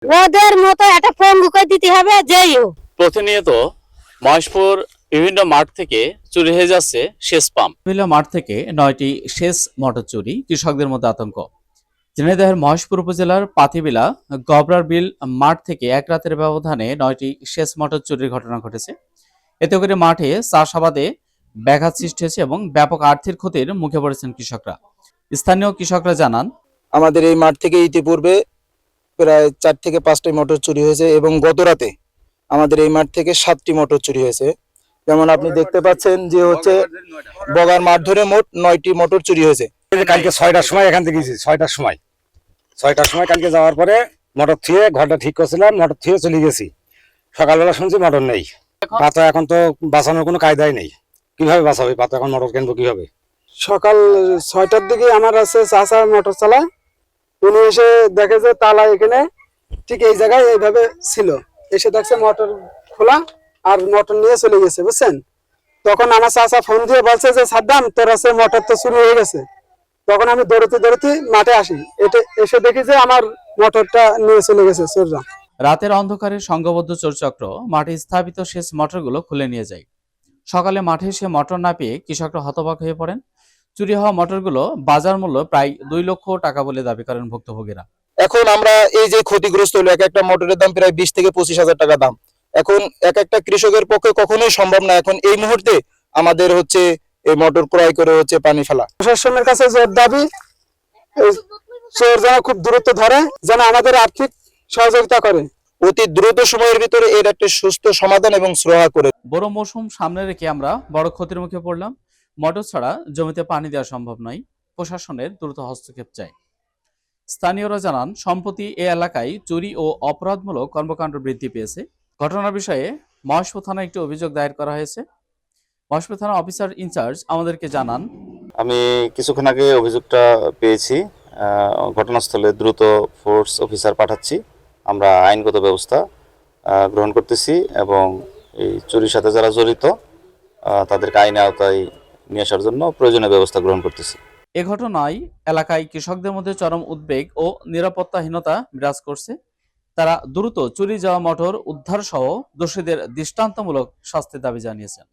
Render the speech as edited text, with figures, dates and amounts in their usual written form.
ওদের মতো একটা পঙ্গু করে দিতে হবে যেই হোক। প্রতিনিয়ত মহেশপুর বিভিন্ন মাঠ থেকে চুরি হয়ে যাচ্ছে সেচ পাম্প। বিভিন্ন মাঠ থেকে 9টি সেচ মোটর চুরি, কৃষকদের মধ্যে আতঙ্ক। ঝিনাইদহের মহেশপুর উপজেলার পাতিবিলা গবরার বিল মাঠ থেকে এক রাতের ব্যবধানে 9টি সেচ মোটর চুরির ঘটনা ঘটেছে। এতে করে মাঠে চাষাবাদে ব্যাঘাত সৃষ্টি হয়েছে এবং ব্যাপক আর্থিক ক্ষতির মুখে পড়েছেন কৃষকরা। স্থানীয় কৃষকরা জানান, আমাদের এই মাঠ থেকে ইতিপূর্বে প্রায় 4 থেকে 5টি মোটর চুরি হয়েছে এবং গত রাতে আমাদের এই মাঠ থেকে 7টি মোটর চুরি হয়েছে। যেমন আপনি দেখতে পাচ্ছেন যে হচ্ছে বগার মাঠ ধরে মোট 9টি মোটর চুরি হয়েছে। কালকে 6টার সময় এখান থেকে গেছি, 6টার সময় কালকে যাওয়ার পরে মোটর থুয়ে ঘরটা ঠিক করছিলাম, মোটর থুয়ে চলে গেছি। সকালবেলা শুনছি মোটর নেই। পাতা এখন তো বাঁচানোর কোনো কায়দাই নেই, কিভাবে বাঁচাবে পাতা, এখন মোটর কিনবো কিভাবে? সকাল 6টার দিকে আমার আছে চাচা মোটর চালায়, উনি এসে দেখে যে তালা এখানে ঠিক এই জায়গায় এইভাবে ছিল, এসে দেখছে মোটর খোলা আর মোটর নিয়ে চলে গেছে, বুঝছেন। তখন আমার চাচা ফোন দিয়ে বলছে যে সাদ্দাম তোর আছে মোটর তো চুরি হয়ে গেছে। তখন আমি দৌড়তে মাঠে আসি, এসে দেখি যে আমার মোটরটা নিয়ে চলে গেছে চোররা। রাতের অন্ধকারে সংঘবদ্ধ চোরচক্র মাঠে স্থাপিত সেচ মোটরগুলো খুলে নিয়ে যায়। সকালে মাঠে এসে মোটর না পেয়ে কৃষকরা হতবাক হয়ে পড়েন। চুরি হওয়া মোটরগুলো বাজার মূল্য প্রায় 2 লক্ষ টাকা বলে দাবি করেন ভুক্তভোগীরা। এখন আমরা এই যে ক্ষতিগ্রস্ত হলো, এক একটা মোটরের দাম প্রায় 20 থেকে 25 হাজার টাকা দাম। এখন এক একটা কৃষকের পক্ষে কখনোই সম্ভব না এখন এই মুহূর্তে আমাদের হচ্ছে এই মোটর ক্রয় করে হচ্ছে পানি ফেলা। প্রশাসনের কাছে জোর দাবি, এই চোর যেন খুব দূরত্ব ধরে, যেন আমাদের আর্থিক সহযোগিতা করে। অতি দ্রুত সময়ের ভিতরে এর একটা সুস্থ সমাধান এবং সুরাহা করে। বড় মৌসুম সামনে রেখে আমরা বড় ক্ষতির মুখে পড়লাম। মোটর ছাড়া জমিতে পানি দেওয়া সম্ভব নয়। প্রশাসনের দ্রুত হস্তক্ষেপ চাই। স্থানীয়রা জানান, সম্প্রতি এ এলাকায় চুরি ও অপরাধমূলক কর্মকাণ্ড বৃদ্ধি পেয়েছে। ঘটনার বিষয়ে মহেশপুর থানায় একটি অভিযোগ দায়ের করা হয়েছে। মহেশপুর থানা অফিসার ইনচার্জ আমাদেরকে জানান, আমি কিছুক্ষণ আগে অভিযোগটা পেয়েছি। ঘটনাস্থলে দ্রুত ফোর্স অফিসার পাঠাচ্ছি। আমরা আইনগত ব্যবস্থা গ্রহণ করতেছি এবং এই চুরির সাথে যারা জড়িত তাদেরকে আইনের আওতায় নিয়ে আসার জন্য প্রয়োজনীয় ব্যবস্থা গ্রহণ করতেছি। এ ঘটনায় এলাকায় কৃষকদের মধ্যে চরম উদ্বেগ ও নিরাপত্তাহীনতা বিরাজ করছে। তারা দ্রুত চুরি যাওয়া মোটর উদ্ধার সহ দোষীদের দৃষ্টান্তমূলক শাস্তির দাবি জানিয়েছেন।